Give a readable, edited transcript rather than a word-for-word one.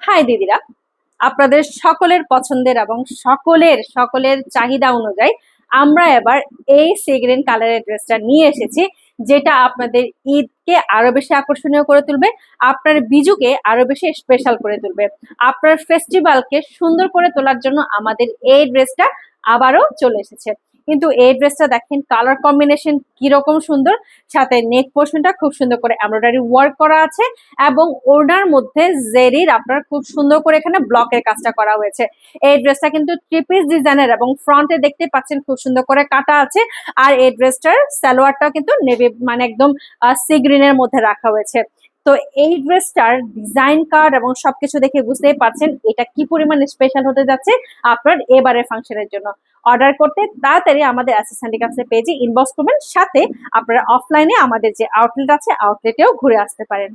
High দিদিরা, আপনাদের সকলের পছন্দের এবং সকলের চাহিদা অনুযায়ী আমরা এবার এই সি গ্রিন কালারের ড্রেসটা নিয়ে এসেছি, যেটা আপনাদের ঈদকে আরো বেশি আকর্ষণীয় করে তুলবে, আপনার বিজুকে আরো বেশি স্পেশাল করে তুলবে। আপনার ফেস্টিভ্যালকে সুন্দর করে তোলার জন্য আমাদের এই ড্রেসটা আবারও চলে এসেছে। কিন্তু এই ড্রেসটা দেখেন কালার কম্বিনেশন কিরকম সুন্দর, সাথে নেক পোর্শনটা খুব সুন্দর করে এমব্রয়ডারি ওয়ার্ক করা আছে এবং ওড়নার মধ্যে জেরির আপনার খুব সুন্দর করে এখানে ব্লকের কাজটা করা হয়েছে। এই ড্রেসটা কিন্তু থ্রি পিস ডিজাইনের এবং ফ্রন্টে দেখতে পাচ্ছেন খুব সুন্দর করে কাটা আছে। আর এই ড্রেসটার সালোয়ারটাও কিন্তু নেভি মানে একদম সি গ্রিনের মধ্যে রাখা হয়েছে। তো এই ড্রেসটার ডিজাইন কার্ড এবং সবকিছু দেখে বুঝতেই পারছেন এটা কি পরিমাণ স্পেশাল হতে যাচ্ছে আপনার এবারের ফাংশনের জন্য। অর্ডার করতে তাড়াতাড়ি আমাদের অ্যাসেস হ্যান্ডিক্রাফটস এর পেজে ইনবক্স করবেন, সাথে আপনারা অফলাইনে আমাদের যে আউটলেট আছে আউটলেটেও ঘুরে আসতে পারেন।